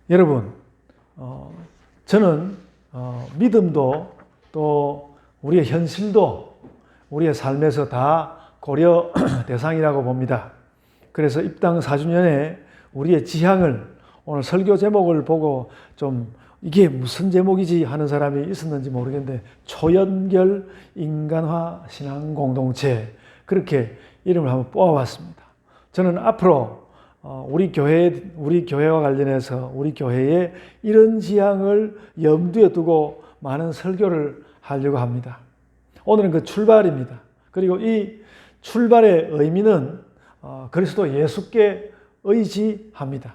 여러분, 저는 믿음도 또 우리의 현실도 우리의 삶에서 다 고려 대상이라고 봅니다. 그래서 입당 4주년에 우리의 지향을 오늘 설교 제목을 보고 좀 이게 무슨 제목이지 하는 사람이 있었는지 모르겠는데 초연결 인간화 신앙 공동체 그렇게 이름을 한번 뽑아봤습니다. 저는 앞으로 우리 교회와 관련해서 우리 교회에 이런 지향을 염두에 두고 많은 설교를 하려고 합니다. 오늘은 그 출발입니다. 그리고 이 출발의 의미는 그리스도 예수께 의지합니다.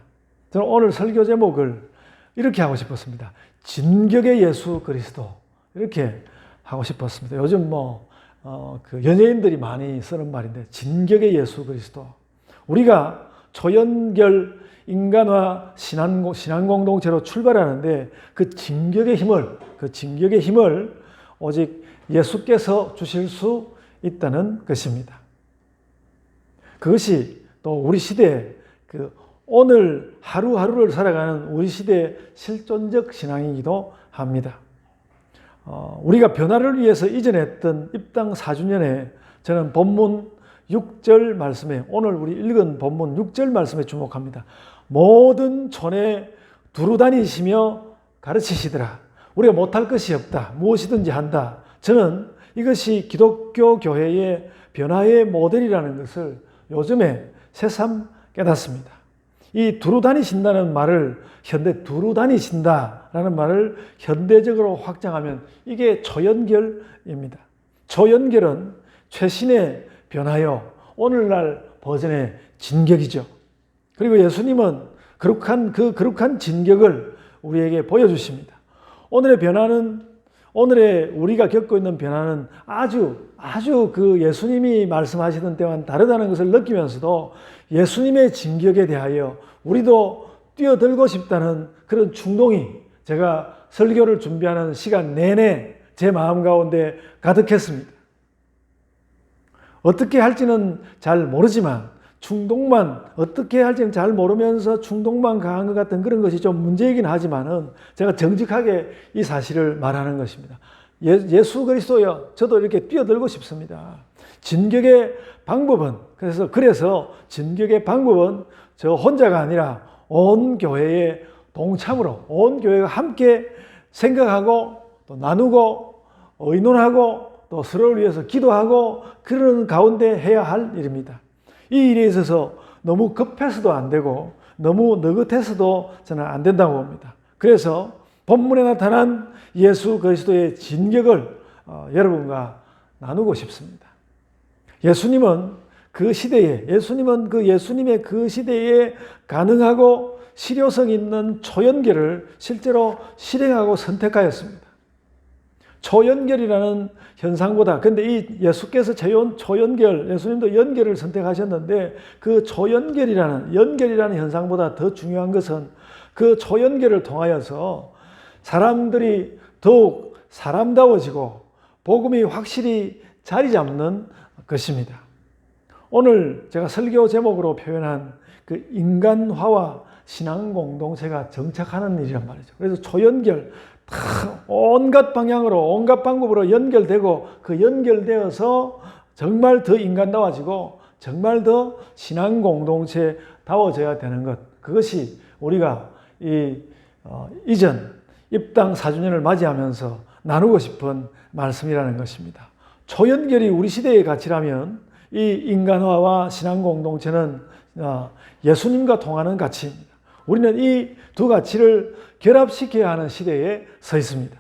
저는 오늘 설교 제목을 이렇게 하고 싶었습니다. 진격의 예수 그리스도 이렇게 하고 싶었습니다. 요즘 그 연예인들이 많이 쓰는 말인데 진격의 예수 그리스도. 우리가 초연결 인간화 신앙 공동체로 출발하는데 그 진격의 힘을 오직 예수께서 주실 수 있다는 것입니다. 그것이 또 우리 시대에 오늘 하루하루를 살아가는 우리 시대의 실존적 신앙이기도 합니다. 우리가 변화를 위해서 이전했던 입당 4주년에 저는 본문 6절 말씀에 오늘 우리 읽은 본문 6절 말씀에 주목합니다. 모든 촌에 두루 다니시며 가르치시더라. 우리가 못할 것이 없다. 무엇이든지 한다. 저는 이것이 기독교 교회의 변화의 모델이라는 것을 요즘에 새삼 깨닫습니다. 이 두루 다니신다는 말을 두루 다니신다라는 말을 현대적으로 확장하면 이게 초연결입니다. 초연결은 최신의 변화요. 오늘날 버전의 진격이죠. 그리고 예수님은 거룩한 진격을 우리에게 보여주십니다. 오늘의 우리가 겪고 있는 변화는 아주 그 예수님이 말씀하시던 때와는 다르다는 것을 느끼면서도 예수님의 진격에 대하여 우리도 뛰어들고 싶다는 그런 충동이 제가 설교를 준비하는 시간 내내 제 마음 가운데 가득했습니다. 어떻게 할지는 잘 모르지만 어떻게 할지는 잘 모르면서 충동만 강한 것 같은 그런 것이 좀 문제이긴 하지만은 제가 정직하게 이 사실을 말하는 것입니다. 예수 그리스도여, 저도 이렇게 뛰어들고 싶습니다. 진격의 방법은, 그래서 진격의 방법은 저 혼자가 아니라 온 교회의 동참으로, 온 교회가 함께 생각하고 또 나누고 의논하고 또 서로를 위해서 기도하고 그러는 가운데 해야 할 일입니다. 이 일에 있어서 너무 급해서도 안 되고 너무 느긋해서도 저는 안 된다고 봅니다. 그래서 본문에 나타난 예수 그리스도의 진격을 여러분과 나누고 싶습니다. 예수님은 예수님의 그 시대에 가능하고 실효성 있는 초연결을 실제로 실행하고 선택하였습니다. 초연결이라는 현상보다, 근데 이 예수께서 예수님도 연결을 선택하셨는데 그 연결이라는 현상보다 더 중요한 것은 그 초연결을 통하여서 사람들이 더욱 사람다워지고 복음이 확실히 자리 잡는 것입니다. 오늘 제가 설교 제목으로 표현한 그 인간화와 신앙 공동체가 정착하는 일이란 말이죠. 그래서 초연결, 온갖 방향으로 온갖 방법으로 연결되고 그 연결되어서 정말 더 인간다워지고 정말 더 신앙 공동체다워져야 되는 것, 그것이 우리가 이전 입당 4주년을 맞이하면서 나누고 싶은 말씀이라는 것입니다. 초연결이 우리 시대의 가치라면 이 인간화와 신앙 공동체는 예수님과 통하는 가치입니다. 우리는 이 두 가치를 결합시켜야 하는 시대에 서 있습니다.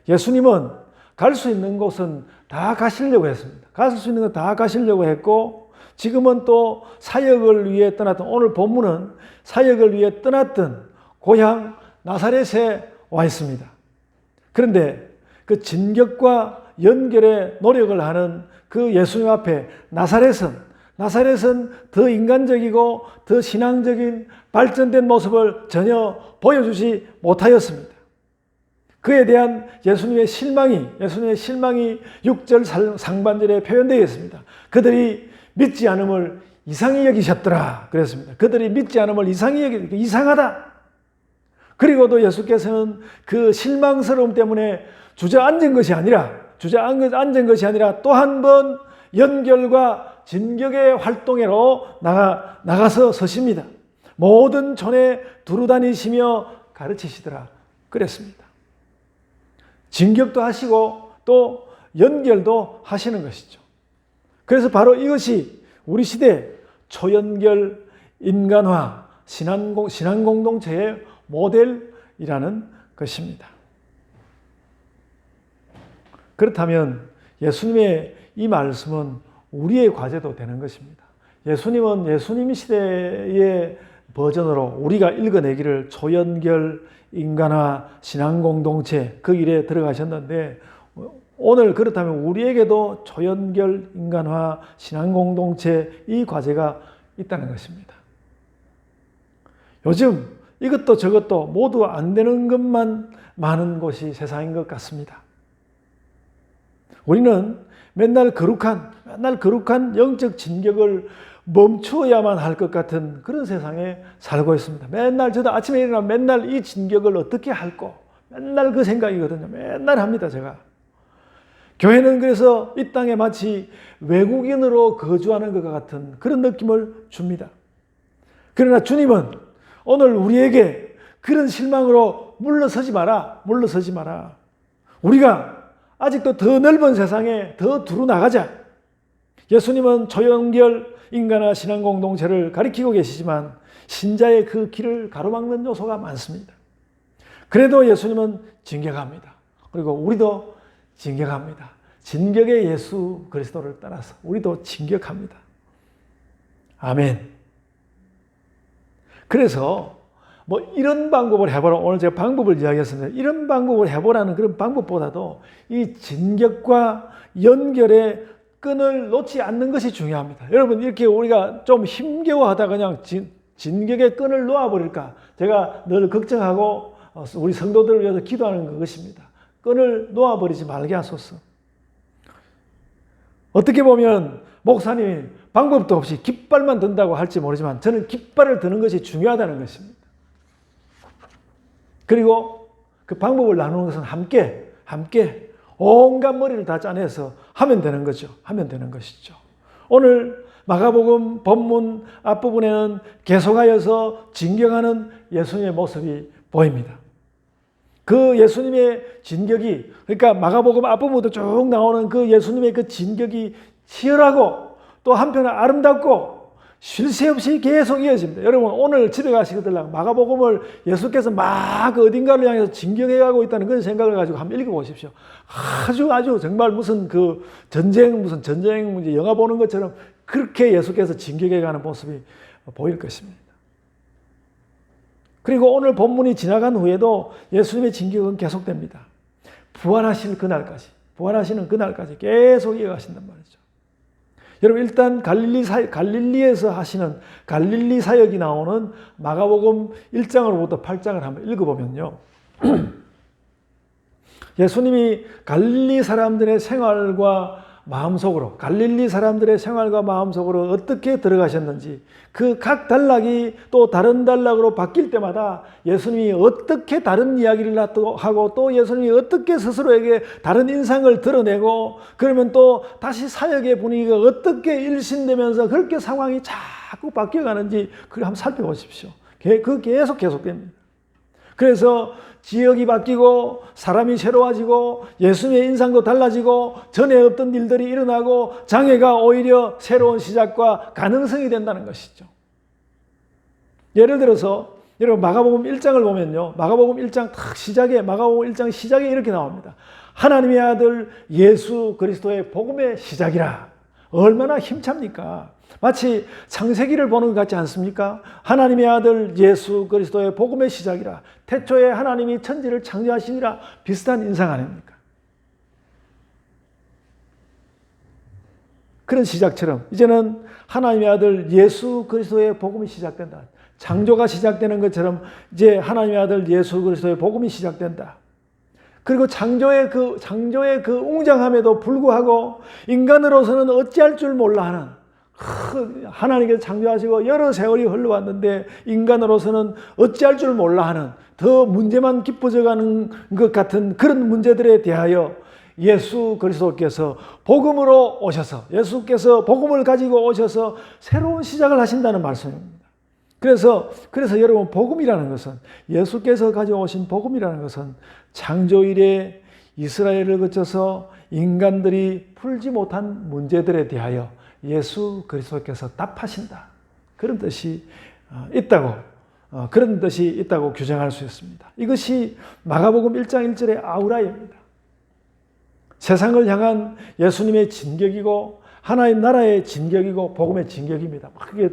예수님은 갈 수 있는 곳은 다 가시려고 했습니다. 갈 수 있는 건 다 가시려고 했고, 지금은 또 사역을 위해 떠났던, 오늘 본문은 사역을 위해 떠났던 고향 나사렛에 와 있습니다. 그런데 그 진격과 연결의 노력을 하는 그 예수님 앞에 나사렛은 더 인간적이고 더 신앙적인 발전된 모습을 전혀 보여주지 못하였습니다. 그에 대한 예수님의 실망이 6절 상반절에 표현되어 있습니다. 그들이 믿지 않음을 이상히 여기셨더라 그랬습니다. 그들이 믿지 않음을 이상히 여기셨다. 이상하다. 그리고도 예수께서는 그 실망스러움 때문에 주저앉은 것이 아니라 또 한 번 연결과 진격의 활동회로 나가서 서십니다. 모든 촌에 두루 다니시며 가르치시더라 그랬습니다. 진격도 하시고 또 연결도 하시는 것이죠. 그래서 바로 이것이 우리 시대 초연결 인간화 신앙 공동체의 모델이라는 것입니다. 그렇다면 예수님의 이 말씀은 우리의 과제도 되는 것입니다. 예수님은 예수님 시대의 버전으로 우리가 읽어내기를 초연결 인간화 신앙 공동체 그 일에 들어가셨는데, 오늘 그렇다면 우리에게도 초연결 인간화 신앙 공동체 이 과제가 있다는 것입니다. 요즘 이것도 저것도 모두 안 되는 것만 많은 곳이 세상인 것 같습니다. 우리는 맨날 거룩한 영적 진격을 멈추어야만 할 것 같은 그런 세상에 살고 있습니다. 맨날 저도 아침에 일어나면 맨날 이 진격을 어떻게 할꼬 맨날 그 생각이거든요. 맨날 합니다, 제가. 교회는 그래서 이 땅에 마치 외국인으로 거주하는 것 같은 그런 느낌을 줍니다. 그러나 주님은 오늘 우리에게 그런 실망으로 물러서지 마라. 우리가 아직도 더 넓은 세상에 더 두루 나가자. 예수님은 초연결 인간화 신앙 공동체를 가리키고 계시지만 신자의 그 길을 가로막는 요소가 많습니다. 그래도 예수님은 진격합니다. 그리고 우리도 진격합니다. 진격의 예수 그리스도를 따라서 우리도 진격합니다. 아멘. 그래서 이런 방법을 해보라. 오늘 제가 방법을 이야기했습니다. 이런 방법을 해보라는 그런 방법보다도 이 진격과 연결의 끈을 놓지 않는 것이 중요합니다. 여러분, 이렇게 우리가 좀 힘겨워하다 그냥 진격의 끈을 놓아버릴까? 제가 늘 걱정하고 우리 성도들을 위해서 기도하는 것입니다. 끈을 놓아버리지 말게 하소서. 어떻게 보면 목사님이 방법도 없이 깃발만 든다고 할지 모르지만 저는 깃발을 드는 것이 중요하다는 것입니다. 그리고 그 방법을 나누는 것은 함께 온갖 머리를 다 짜내서 하면 되는 거죠. 하면 되는 것이죠. 오늘 마가복음 본문 앞부분에는 계속하여서 진격하는 예수님의 모습이 보입니다. 그 예수님의 진격이, 그러니까 마가복음 앞부분부터 쭉 나오는 그 예수님의 그 진격이 치열하고 또 한편은 아름답고 쉴 새 없이 계속 이어집니다. 여러분, 오늘 집에 가시거든요. 마가복음을 예수께서 막 어딘가를 향해서 진격해가고 있다는 그런 생각을 가지고 한번 읽어보십시오. 아주 정말 무슨 전쟁 영화 보는 것처럼 그렇게 예수께서 진격해가는 모습이 보일 것입니다. 그리고 오늘 본문이 지나간 후에도 예수님의 진격은 계속됩니다. 부활하시는 그날까지 계속 이어가신단 말이죠. 여러분, 일단 갈릴리에서 하시는 갈릴리 사역이 나오는 마가복음 1장으로부터 8장을 한번 읽어보면요. 예수님이 갈릴리 사람들의 생활과 마음속으로 어떻게 들어가셨는지, 그 각 단락이 또 다른 단락으로 바뀔 때마다 예수님이 어떻게 다른 이야기를 하고 또 예수님이 어떻게 스스로에게 다른 인상을 드러내고, 그러면 또 다시 사역의 분위기가 어떻게 일신되면서 그렇게 상황이 자꾸 바뀌어가는지 그걸 한번 살펴보십시오. 그 계속됩니다. 그래서 지역이 바뀌고 사람이 새로워지고 예수님의 인상도 달라지고 전에 없던 일들이 일어나고 장애가 오히려 새로운 시작과 가능성이 된다는 것이죠. 예를 들어서 여러분 마가복음 1장을 보면요. 마가복음 1장 마가복음 1장 시작에 이렇게 나옵니다. 하나님의 아들 예수 그리스도의 복음의 시작이라. 얼마나 힘찹니까? 마치 창세기를 보는 것 같지 않습니까? 하나님의 아들 예수 그리스도의 복음의 시작이라. 태초에 하나님이 천지를 창조하시니라. 비슷한 인상 아닙니까? 그런 시작처럼 이제는 하나님의 아들 예수 그리스도의 복음이 시작된다. 창조가 시작되는 것처럼 이제 하나님의 아들 예수 그리스도의 복음이 시작된다. 그리고 창조의 그 웅장함에도 불구하고 인간으로서는 어찌할 줄 몰라 하는 하나님께서 창조하시고 여러 세월이 흘러왔는데 인간으로서는 어찌할 줄 몰라 하는 더 문제만 깊어져 가는 것 같은 그런 문제들에 대하여 예수 그리스도께서 복음으로 오셔서 예수께서 복음을 가지고 오셔서 새로운 시작을 하신다는 말씀입니다. 그래서 여러분 복음이라는 것은 예수께서 가져오신 복음이라는 것은 창조 이래 이스라엘을 거쳐서 인간들이 풀지 못한 문제들에 대하여 예수 그리스도께서 답하신다. 그런 뜻이 있다고 규정할 수 있습니다. 이것이 마가복음 1장 1절의 아우라입니다. 세상을 향한 예수님의 진격이고 하나님 나라의 진격이고 복음의 진격입니다. 그게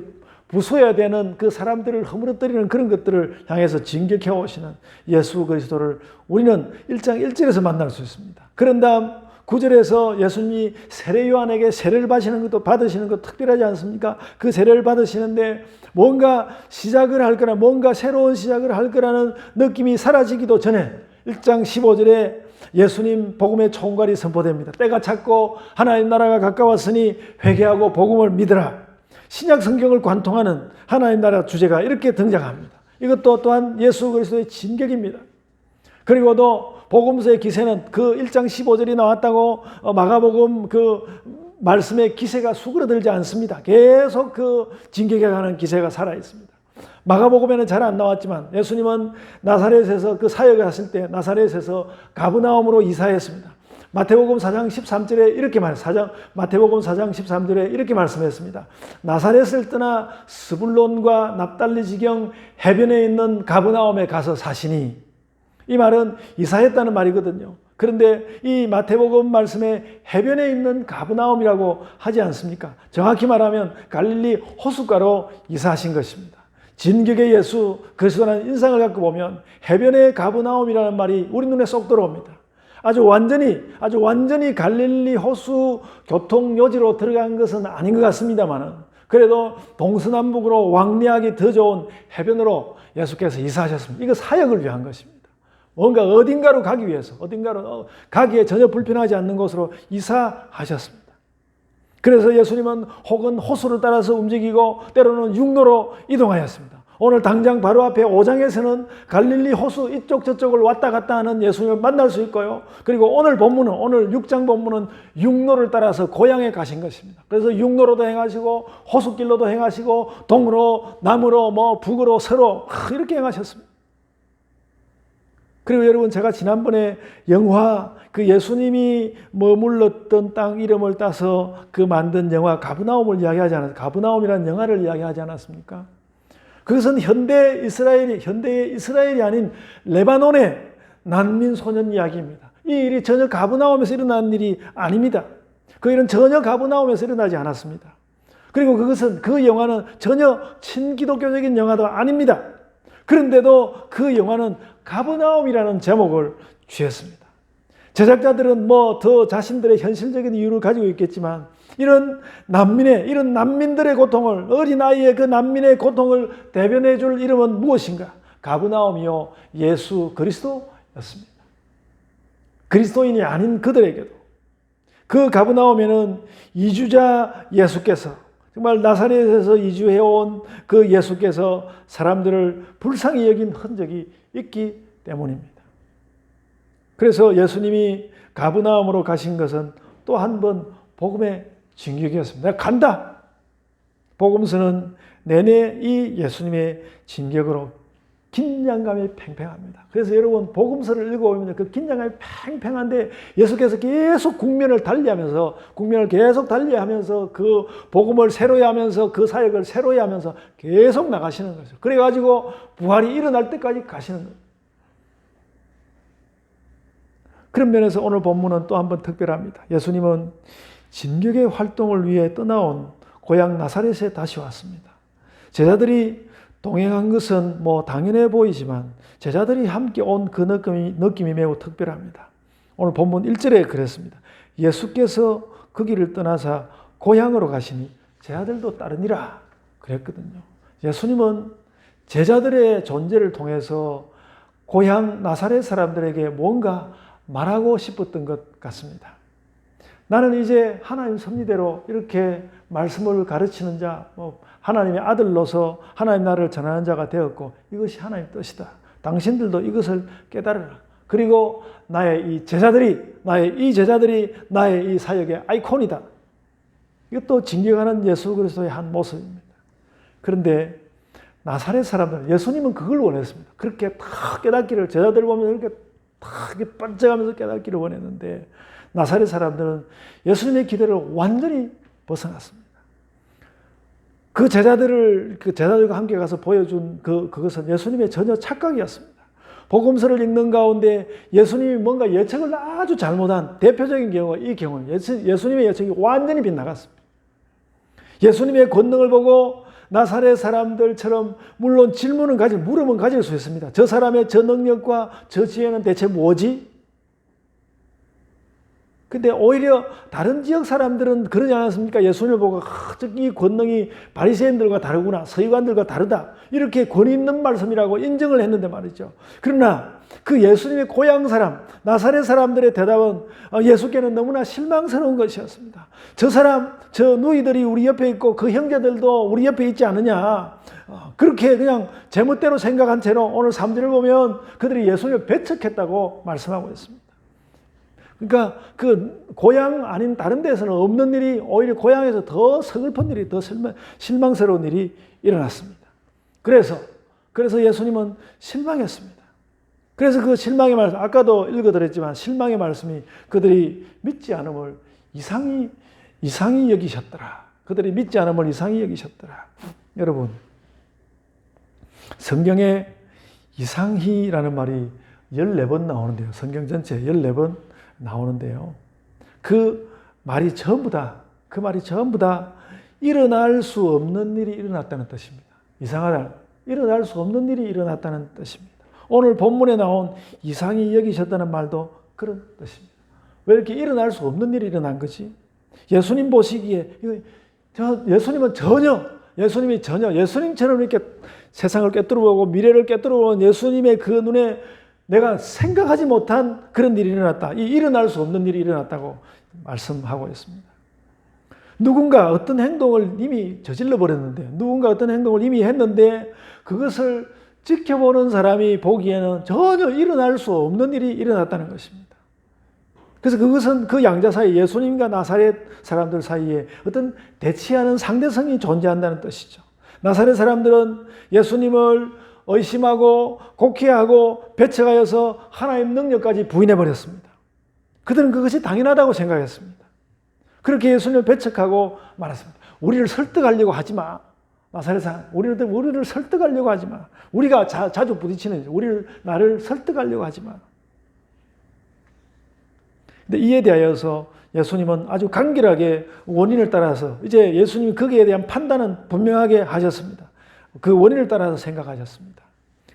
부숴야 되는 그 사람들을 허물어뜨리는 그런 것들을 향해서 진격해 오시는 예수 그리스도를 우리는 1장 1절에서 만날 수 있습니다. 그런 다음 9절에서 예수님이 세례 요한에게 세례를 받으시는 것 특별하지 않습니까? 그 세례를 받으시는데 뭔가 시작을 할 거나 뭔가 새로운 시작을 할 거라는 느낌이 사라지기도 전에 1장 15절에 예수님 복음의 총괄이 선포됩니다. 때가 찼고 하나님 나라가 가까웠으니 회개하고 복음을 믿으라. 신약 성경을 관통하는 하나님 나라 주제가 이렇게 등장합니다. 이것도 또한 예수 그리스도의 진격입니다. 그리고도 복음서의 기세는 그 1장 15절이 나왔다고 마가복음 그 말씀의 기세가 수그러들지 않습니다. 계속 그 진격에 가는 기세가 살아 있습니다. 마가복음에는 잘 안 나왔지만 예수님은 나사렛에서 그 사역을 하실 때 나사렛에서 가브나움으로 이사했습니다. 마태복음 4장 13절에 이렇게 마태복음 4장 13절에 이렇게 말씀했습니다. 나사렛을 떠나 스불론과 납달리 지경 해변에 있는 가브나움에 가서 사시니, 이 말은 이사했다는 말이거든요. 그런데 이 마태복음 말씀에 해변에 있는 가브나움이라고 하지 않습니까? 정확히 말하면 갈릴리 호숫가로 이사하신 것입니다. 진격의 예수 그리스도라는 인상을 갖고 보면 해변의 가브나움이라는 말이 우리 눈에 쏙 들어옵니다. 아주 완전히 갈릴리 호수 교통 요지로 들어간 것은 아닌 것 같습니다만은 그래도 동서남북으로 왕래하기 더 좋은 해변으로 예수께서 이사하셨습니다. 이거 사역을 위한 것입니다. 뭔가 어딘가로 가기 위해서, 가기에 전혀 불편하지 않는 곳으로 이사하셨습니다. 그래서 예수님은 혹은 호수를 따라서 움직이고 때로는 육로로 이동하였습니다. 오늘 당장 바로 앞에 5장에서는 갈릴리 호수 이쪽 저쪽을 왔다 갔다 하는 예수님을 만날 수 있고요. 그리고 오늘 6장 본문은 육로를 따라서 고향에 가신 것입니다. 그래서 육로로도 행하시고 호수길로도 행하시고 동으로 남으로 북으로 서로 이렇게 행하셨습니다. 그리고 여러분 제가 지난번에 영화 그 예수님이 머물렀던 땅 이름을 따서 그 만든 영화 가브나움을 이야기하지 않았습니까? 가브나움이라는 영화를 이야기하지 않았습니까? 그것은 현대의 이스라엘이 아닌 레바논의 난민 소년 이야기입니다. 이 일이 전혀 가브나움에서 일어난 일이 아닙니다. 그 일은 전혀 가브나움에서 일어나지 않았습니다. 그리고 그 영화는 전혀 친기독교적인 영화도 아닙니다. 그런데도 그 영화는 가브나움이라는 제목을 취했습니다. 제작자들은 더 자신들의 현실적인 이유를 가지고 있겠지만 이런 난민들의 고통을, 어린아이의 그 난민의 고통을 대변해 줄 이름은 무엇인가? 가브나움이요 예수 그리스도였습니다. 그리스도인이 아닌 그들에게도 그 가브나움에는 이주자 예수께서, 정말 나사렛에서 이주해온 그 예수께서 사람들을 불쌍히 여긴 흔적이 있기 때문입니다. 그래서 예수님이 가브나움으로 가신 것은 또 한 번 복음의 진격이었습니다. 내가 간다! 복음서는 내내 이 예수님의 진격으로 긴장감이 팽팽합니다. 그래서 여러분 복음서를 읽어보면 그 긴장감이 팽팽한데 예수께서 계속 국면을 계속 달리하면서 그 복음을 새로이 하면서 그 사역을 새로이 하면서 계속 나가시는 거죠. 그래가지고 부활이 일어날 때까지 가시는 거예요. 그런 면에서 오늘 본문은 또 한 번 특별합니다. 예수님은 진격의 활동을 위해 떠나온 고향 나사렛에 다시 왔습니다. 제자들이 동행한 것은 당연해 보이지만 제자들이 함께 온 그 느낌이 매우 특별합니다. 오늘 본문 1절에 그랬습니다. 예수께서 그 길을 떠나사 고향으로 가시니 제자들도 따르니라 그랬거든요. 예수님은 제자들의 존재를 통해서 고향 나사렛 사람들에게 뭔가 말하고 싶었던 것 같습니다. 나는 이제 하나님 섭리대로 이렇게 말씀을 가르치는 자, 하나님의 아들로서 하나님 나라를 전하는 자가 되었고 이것이 하나님 뜻이다. 당신들도 이것을 깨달으라. 그리고 나의 이 제자들이 나의 이 사역의 아이콘이다. 이것도 진격하는 예수 그리스도의 한 모습입니다. 그런데 나사렛 사람들은 예수님은 그걸 원했습니다. 그렇게 탁 깨닫기를 제자들 보면 이렇게 탁 번쩍하면서 깨닫기를 원했는데 나사렛 사람들은 예수님의 기대를 완전히 벗어났습니다. 그 제자들과 함께 가서 보여준 그것은 예수님의 전혀 착각이었습니다. 복음서를 읽는 가운데 예수님이 뭔가 예측을 아주 잘못한 대표적인 경우가 이 경우는 예수님의 예측이 완전히 빗나갔습니다. 예수님의 권능을 보고 나사렛 사람들처럼 물론 물음은 가질 수 있습니다. 저 사람의 저 능력과 저 지혜는 대체 뭐지? 근데 오히려 다른 지역 사람들은 그러지 않았습니까? 예수님을 보고 이 권능이 바리새인들과 다르구나. 서기관들과 다르다. 이렇게 권위 있는 말씀이라고 인정을 했는데 말이죠. 그러나 그 예수님의 고향 사람, 나사렛 사람들의 대답은 예수께는 너무나 실망스러운 것이었습니다. 저 누이들이 우리 옆에 있고 그 형제들도 우리 옆에 있지 않느냐. 그렇게 그냥 제멋대로 생각한 채로 오늘 3절을 보면 그들이 예수님을 배척했다고 말씀하고 있습니다. 그러니까 그 고향 아닌 다른 데서는 없는 일이 오히려 고향에서 더 서글픈 일이 더 실망스러운 일이 일어났습니다. 그래서 예수님은 실망했습니다. 그래서 그 실망의 말씀, 아까도 읽어드렸지만 실망의 말씀이 그들이 믿지 않음을 이상히 여기셨더라. 그들이 믿지 않음을 이상히 여기셨더라. 여러분, 성경에 이상히라는 말이 14번 나오는데요. 성경 전체에 14번 나오는데요. 그 말이 전부 다 일어날 수 없는 일이 일어났다는 뜻입니다. 이상하다. 일어날 수 없는 일이 일어났다는 뜻입니다. 오늘 본문에 나온 이상히 여기셨다는 말도 그런 뜻입니다. 왜 이렇게 일어날 수 없는 일이 일어난 거지? 예수님 보시기에 예수님은 예수님처럼 이렇게 세상을 꿰뚫어보고 미래를 꿰뚫어보는 예수님의 그 눈에 내가 생각하지 못한 그런 일이 일어났다. 이 일어날 수 없는 일이 일어났다고 말씀하고 있습니다. 누군가 어떤 행동을 이미 저질러 버렸는데, 누군가 어떤 행동을 이미 했는데 그것을 지켜보는 사람이 보기에는 전혀 일어날 수 없는 일이 일어났다는 것입니다. 그래서 그것은 그 양자 사이, 예수님과 나사렛 사람들 사이에 어떤 대치하는 상대성이 존재한다는 뜻이죠. 나사렛 사람들은 예수님을 의심하고 곡해하고 배척하여서 하나님의 능력까지 부인해버렸습니다. 그들은 그것이 당연하다고 생각했습니다. 그렇게 예수님을 배척하고 말했습니다. 우리를 설득하려고 하지 마. 나사렛 사람, 우리를 설득하려고 하지 마. 우리가 자주 부딪히는 나를 설득하려고 하지 마. 근데 이에 대하여서 예수님은 아주 간결하게 원인을 따라서 이제 예수님이 거기에 대한 판단은 분명하게 하셨습니다. 그 원인을 따라서 생각하셨습니다.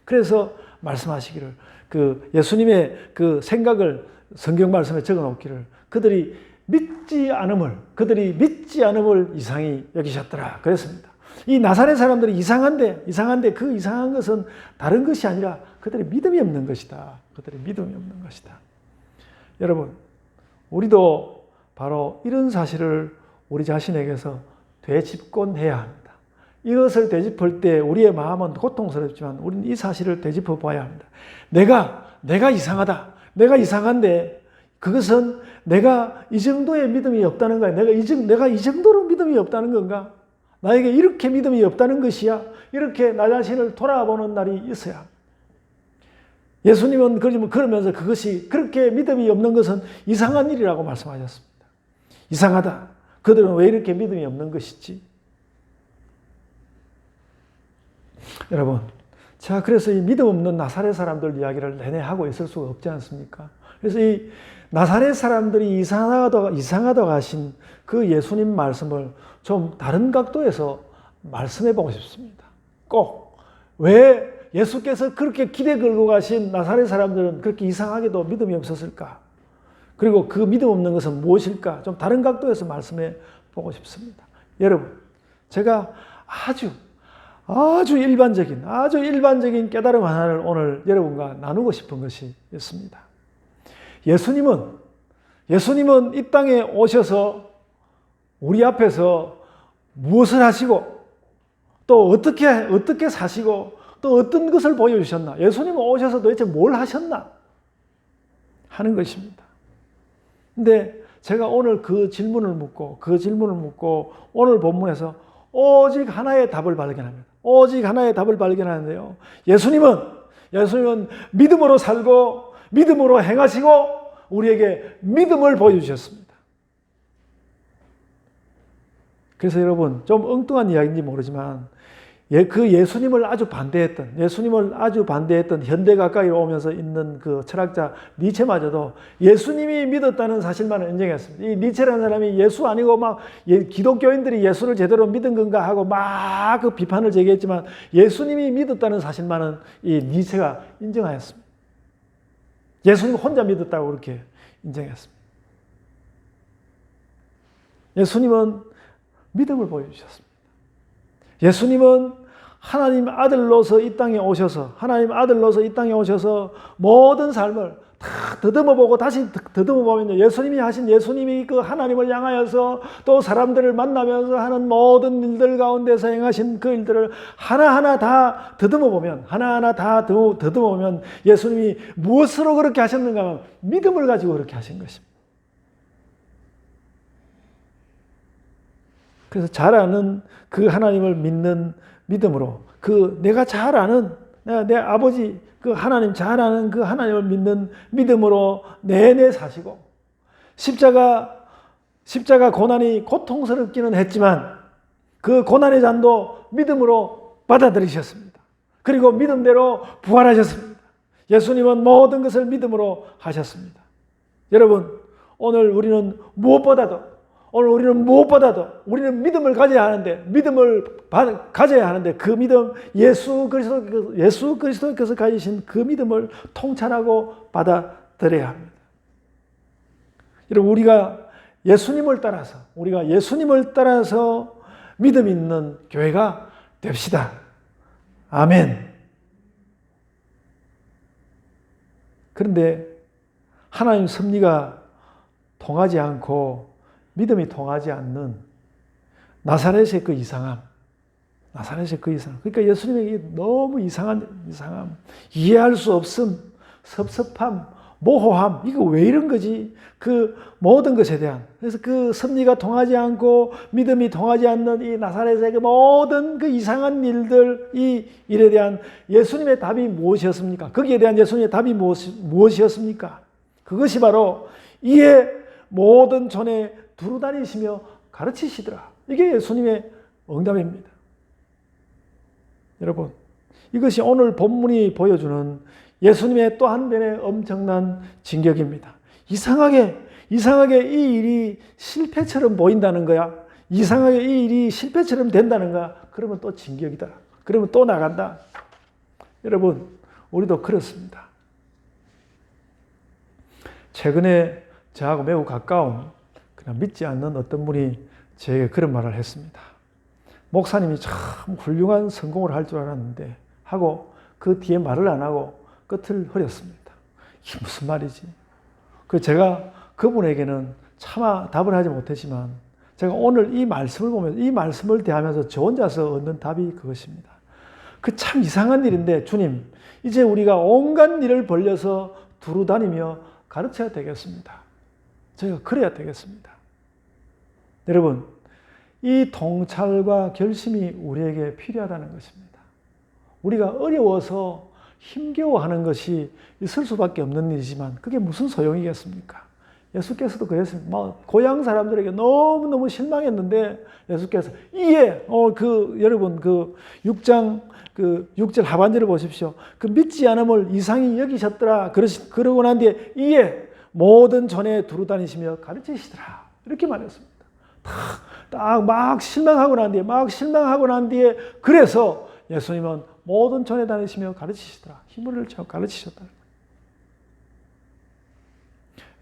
그래서 말씀하시기를 그 예수님의 그 생각을 성경 말씀에 적어 놓기를 그들이 믿지 않음을 이상히 여기셨더라 그랬습니다. 이 나사렛 사람들이 이상한데 그 이상한 것은 다른 것이 아니라 그들의 믿음이 없는 것이다. 여러분, 우리도 바로 이런 사실을 우리 자신에게서 되짚곤해야 합니다. 이것을 되짚을 때 우리의 마음은 고통스럽지만 우리는 이 사실을 되짚어 봐야 합니다. 내가 이상하다. 내가 이상한데 그것은 내가 이 정도의 믿음이 없다는 거야. 내가 이 정도로 믿음이 없다는 건가? 나에게 이렇게 믿음이 없다는 것이야. 이렇게 나 자신을 돌아보는 날이 있어야. 예수님은 그러면서 그것이 그렇게 믿음이 없는 것은 이상한 일이라고 말씀하셨습니다. 이상하다. 그들은 왜 이렇게 믿음이 없는 것이지? 여러분, 제가 그래서 이 믿음 없는 나사렛 사람들 이야기를 내내 하고 있을 수가 없지 않습니까? 그래서 이 나사렛 사람들이 이상하다고 하신 그 예수님 말씀을 좀 다른 각도에서 말씀해 보고 싶습니다. 꼭 왜 예수께서 그렇게 기대 걸고 가신 나사렛 사람들은 그렇게 이상하게도 믿음이 없었을까? 그리고 그 믿음 없는 것은 무엇일까? 좀 다른 각도에서 말씀해 보고 싶습니다. 여러분, 제가 아주 일반적인 깨달음 하나를 오늘 여러분과 나누고 싶은 것이 있습니다. 예수님은 예수님은 이 땅에 오셔서 우리 앞에서 무엇을 하시고 또 어떻게 사시고 또 어떤 것을 보여주셨나? 예수님은 오셔서 도대체 뭘 하셨나? 하는 것입니다. 근데 제가 오늘 그 질문을 묻고 오늘 본문에서 오직 하나의 답을 발견합니다. 오직 하나의 답을 발견하는데요. 예수님은 믿음으로 살고 믿음으로 행하시고 우리에게 믿음을 보여주셨습니다. 그래서 여러분, 좀 엉뚱한 이야기인지 모르지만 그 예수님을 아주 반대했던 현대 가까이로 오면서 있는 그 철학자 니체마저도 예수님이 믿었다는 사실만을 인정했습니다. 이 니체라는 사람이 예수 아니고 막 기독교인들이 예수를 제대로 믿은 건가 하고 막 그 비판을 제기했지만 예수님이 믿었다는 사실만은 이 니체가 인정하였습니다. 예수님 혼자 믿었다고 그렇게 인정했습니다. 예수님은 믿음을 보여주셨습니다. 예수님은 하나님 아들로서 이 땅에 오셔서 모든 삶을 다 더듬어보고 다시 더듬어보면요, 예수님이 그 하나님을 향하여서 또 사람들을 만나면서 하는 모든 일들 가운데서 행하신 그 일들을 하나하나 다 더듬어보면 예수님이 무엇으로 그렇게 하셨는가 하면 믿음을 가지고 그렇게 하신 것입니다. 그래서 잘 아는 그 하나님을 믿는 믿음으로 내가 잘 아는 내 아버지 그 하나님 잘 아는 그 하나님을 믿는 믿음으로 내내 사시고 십자가 고난이 고통스럽기는 했지만 그 고난의 잔도 믿음으로 받아들이셨습니다. 그리고 믿음대로 부활하셨습니다. 예수님은 모든 것을 믿음으로 하셨습니다. 여러분, 오늘 우리는 무엇보다도 우리는 믿음을 가져야 하는데 그 믿음 예수 그리스도께서 가지신 그 믿음을 통찰하고 받아들여야 합니다. 여러분, 우리가 예수님을 따라서 믿음 있는 교회가 됩시다. 아멘. 그런데 하나님 섭리가 통하지 않고 믿음이 통하지 않는 나사렛의 그 이상함. 그러니까 예수님에게 너무 이상함, 이해할 수 없음, 섭섭함, 모호함, 이거 왜 이런 거지? 그 모든 것에 대한, 그래서 그 섭리가 통하지 않고 믿음이 통하지 않는 이 나사렛의 그 모든 그 이상한 일들, 이 일에 대한 예수님의 답이 무엇이었습니까? 거기에 대한 예수님의 답이 무엇이었습니까? 그것이 바로 이에 모든 전에 두루 다니시며 가르치시더라. 이게 예수님의 응답입니다. 여러분, 이것이 오늘 본문이 보여주는 예수님의 또 한 변의 엄청난 진격입니다. 이상하게 이 일이 실패처럼 보인다는 거야. 이상하게 이 일이 실패처럼 된다는 거야. 그러면 또 진격이다. 그러면 또 나간다. 여러분, 우리도 그렇습니다. 최근에 저하고 매우 가까운 그냥 믿지 않는 어떤 분이 제게 그런 말을 했습니다. 목사님이 참 훌륭한 성공을 할 줄 알았는데 하고 그 뒤에 말을 안 하고 끝을 흐렸습니다. 이게 무슨 말이지? 제가 그분에게는 차마 답을 하지 못했지만 제가 오늘 이 말씀을 보면서 이 말씀을 대하면서 저 혼자서 얻는 답이 그것입니다. 그 참 이상한 일인데 주님, 이제 우리가 온갖 일을 벌려서 두루 다니며 가르쳐야 되겠습니다. 저희가 그래야 되겠습니다. 여러분, 이 통찰과 결심이 우리에게 필요하다는 것입니다. 우리가 어려워서 힘겨워하는 것이 있을 수밖에 없는 일이지만 그게 무슨 소용이겠습니까? 예수께서도 그랬습니다. 고향 사람들에게 너무너무 실망했는데 예수께서 여러분 6장 6절 하반절을 보십시오. 그 믿지 않음을 이상히 여기셨더라. 그러고 난 뒤에 이에 모든 전에 두루 다니시며 가르치시더라. 이렇게 말했습니다. 막 실망하고 난 뒤에 그래서 예수님은 모든 전에 다니시며 가르치시더라. 힘을 차고 가르치셨다.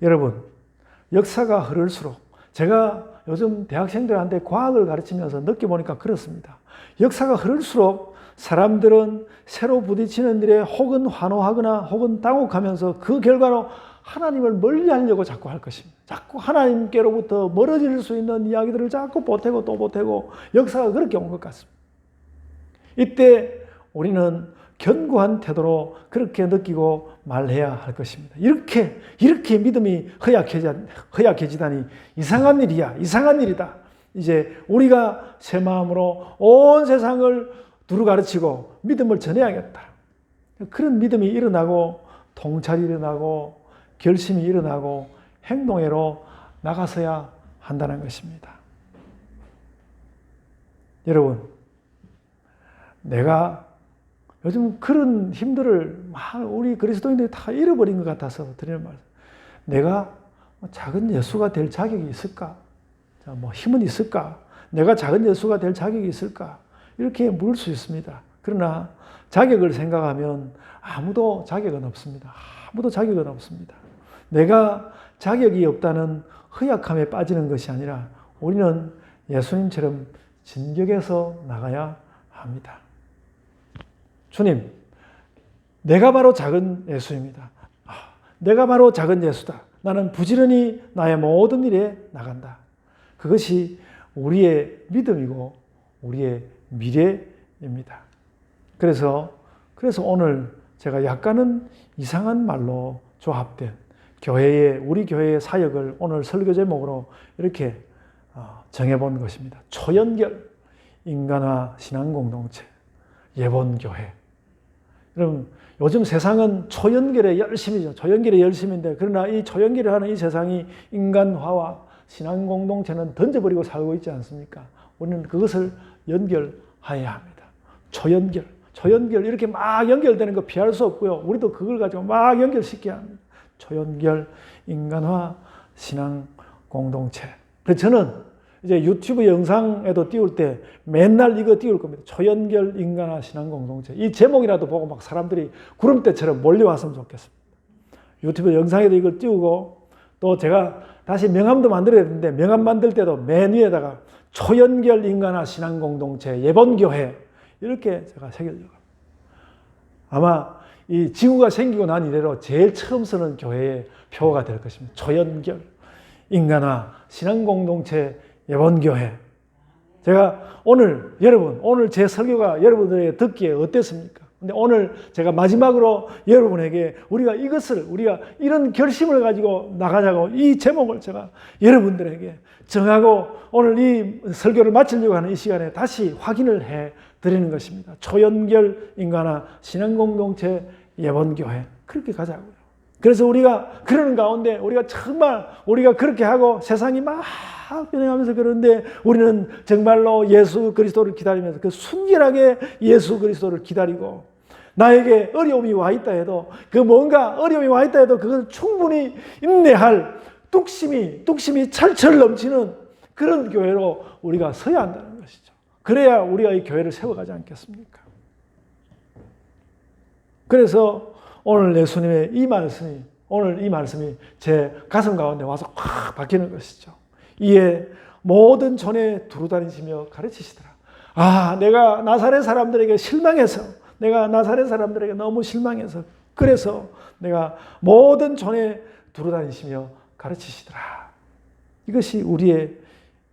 여러분, 역사가 흐를수록 제가 요즘 대학생들한테 과학을 가르치면서 느껴보니까 그렇습니다. 역사가 흐를수록 사람들은 새로 부딪히는 일에 혹은 환호하거나 혹은 당혹하면서 그 결과로 하나님을 멀리하려고 자꾸 할 것입니다. 자꾸 하나님께로부터 멀어질 수 있는 이야기들을 자꾸 보태고 또 보태고 역사가 그렇게 온 것 같습니다. 이때 우리는 견고한 태도로 그렇게 느끼고 말해야 할 것입니다. 이렇게 믿음이 허약해지다니 이상한 일이야. 이상한 일이다. 이제 우리가 새 마음으로 온 세상을 두루 가르치고 믿음을 전해야겠다. 그런 믿음이 일어나고 통찰이 일어나고 결심이 일어나고 행동회로 나가서야 한다는 것입니다. 여러분, 내가 요즘 그런 힘들을 우리 그리스도인들이 다 잃어버린 것 같아서 드리는 말씀. 내가 작은 예수가 될 자격이 있을까? 힘은 있을까? 내가 작은 예수가 될 자격이 있을까? 이렇게 물을 수 있습니다. 그러나 자격을 생각하면 아무도 자격은 없습니다. 아무도 자격은 없습니다. 내가 자격이 없다는 허약함에 빠지는 것이 아니라 우리는 예수님처럼 진격해서 나가야 합니다. 주님, 내가 바로 작은 예수입니다. 내가 바로 작은 예수다. 나는 부지런히 나의 모든 일에 나간다. 그것이 우리의 믿음이고 우리의 미래입니다. 그래서 오늘 제가 약간은 이상한 말로 조합된 우리 교회의 사역을 오늘 설교 제목으로 이렇게 정해본 것입니다. 초연결, 인간화 신앙공동체, 예본교회. 여러분, 요즘 세상은 초연결의 열심이죠. 초연결의 열심인데, 그러나 이 초연결을 하는 이 세상이 인간화와 신앙공동체는 던져버리고 살고 있지 않습니까? 우리는 그것을 연결해야 합니다. 초연결 이렇게 막 연결되는 거 피할 수 없고요. 우리도 그걸 가지고 막 연결시켜야 합니다. 초연결, 인간화, 신앙공동체. 그래서 저는 이제 유튜브 영상에도 띄울 때 맨날 이거 띄울 겁니다. 초연결, 인간화, 신앙공동체. 이 제목이라도 보고 막 사람들이 구름대처럼 몰려왔으면 좋겠습니다. 유튜브 영상에도 이걸 띄우고 또 제가 다시 명함도 만들어야 되는데 명함 만들 때도 맨 위에다가 초연결, 인간화, 신앙공동체, 예본교회 이렇게 제가 새겨려고 합니다. 아마 이 지구가 생기고 난 이래로 제일 처음 쓰는 교회의 표어가 될 것입니다. 초연결, 인간화, 신앙공동체, 예본교회. 제가 오늘 제 설교가 여러분들에게 듣기에 어땠습니까? 근데 오늘 제가 마지막으로 여러분에게 우리가 이런 결심을 가지고 나가자고 이 제목을 제가 여러분들에게 정하고 오늘 이 설교를 마치려고 하는 이 시간에 다시 확인을 해 드리는 것입니다. 초연결, 인간화, 신앙공동체, 예본교회. 그렇게 가자고요. 그래서 우리가 그러는 가운데 우리가 그렇게 하고 세상이 막 변해가면서 그러는데 우리는 정말로 예수 그리스도를 기다리면서 그 순결하게 예수 그리스도를 기다리고 나에게 어려움이 와 있다 해도 뭔가 어려움이 와 있다 해도 그걸 충분히 인내할 뚝심이 철철 넘치는 그런 교회로 우리가 서야 한다는 것이죠. 그래야 우리가 이 교회를 세워가지 않겠습니까? 그래서 오늘 예수님의 이 말씀이 제 가슴 가운데 와서 확 박히는 것이죠. 이에 모든 전에 두루 다니시며 가르치시더라. 내가 나사렛 사람들에게 너무 실망해서 그래서 내가 모든 전에 두루 다니시며 가르치시더라. 이것이 우리의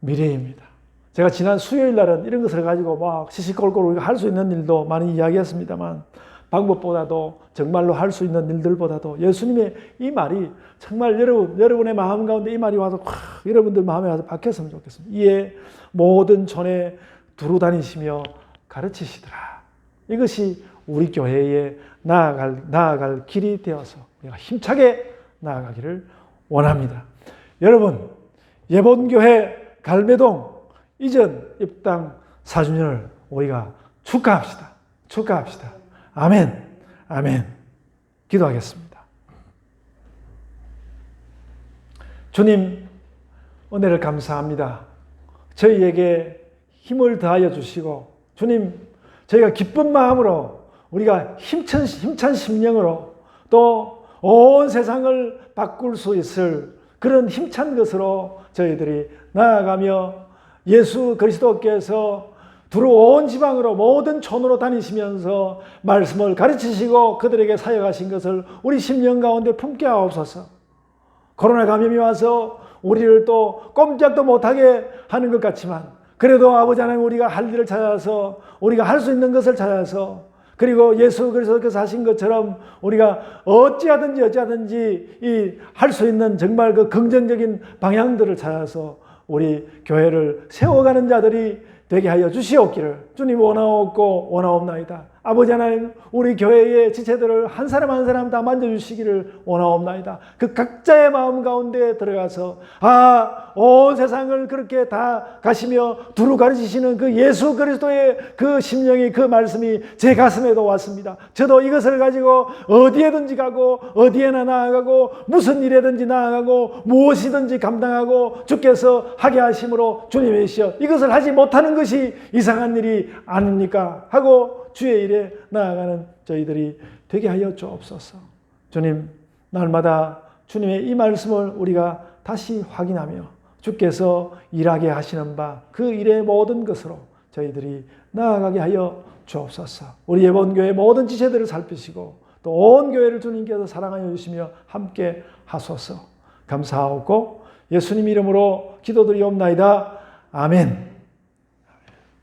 미래입니다. 제가 지난 수요일 날은 이런 것을 가지고 막 시시콜콜 우리가 할 수 있는 일도 많이 이야기했습니다만 방법보다도 정말로 할 수 있는 일들보다도 예수님의 이 말이 정말 여러분의 마음 가운데 이 말이 와서 여러분들 마음에 와서 박혔으면 좋겠습니다. 이에 모든 전에 두루 다니시며 가르치시더라. 이것이 우리 교회에 나아갈 길이 되어서 우리가 힘차게 나아가기를 원합니다. 여러분, 예본교회 갈매동 이전 입당 4주년을 우리가 축하합시다. 아멘. 기도하겠습니다. 주님, 은혜를 감사합니다. 저희에게 힘을 더하여 주시고, 주님, 저희가 기쁜 마음으로, 우리가 힘찬 심령으로 또 온 세상을 바꿀 수 있을 그런 힘찬 것으로 저희들이 나아가며 예수 그리스도께서 두루 온 지방으로 모든 촌으로 다니시면서 말씀을 가르치시고 그들에게 사역하신 것을 우리 심령 가운데 품게 하옵소서. 코로나 감염이 와서 우리를 또 꼼짝도 못하게 하는 것 같지만 그래도 아버지 하나님 우리가 할 일을 찾아서 우리가 할 수 있는 것을 찾아서 그리고 예수 그리스도께서 하신 것처럼 우리가 어찌하든지 할 수 있는 정말 그 긍정적인 방향들을 찾아서 우리 교회를 세워가는 자들이 되게 하여 주시옵기를 주님 원하옵나이다. 아버지 하나님 우리 교회의 지체들을 한 사람 한 사람 다 만져주시기를 원하옵나이다. 그 각자의 마음 가운데 들어가서 온 세상을 그렇게 다 가시며 두루 가르치시는 그 예수 그리스도의 그 심령이 그 말씀이 제 가슴에도 왔습니다. 저도 이것을 가지고 어디에든지 가고 어디에나 나아가고 무슨 일에든지 나아가고 무엇이든지 감당하고 주께서 하게 하심으로 주님이시여 이것을 하지 못하는 것이 이상한 일이 아닙니까 하고 주의 일에 나아가는 저희들이 되게 하여 주옵소서. 주님, 날마다 주님의 이 말씀을 우리가 다시 확인하며 주께서 일하게 하시는 바 그 일의 모든 것으로 저희들이 나아가게 하여 주옵소서. 우리 예본교회 모든 지체들을 살피시고 또 온 교회를 주님께서 사랑하여 주시며 함께 하소서. 감사하고 예수님 이름으로 기도드리옵나이다. 아멘.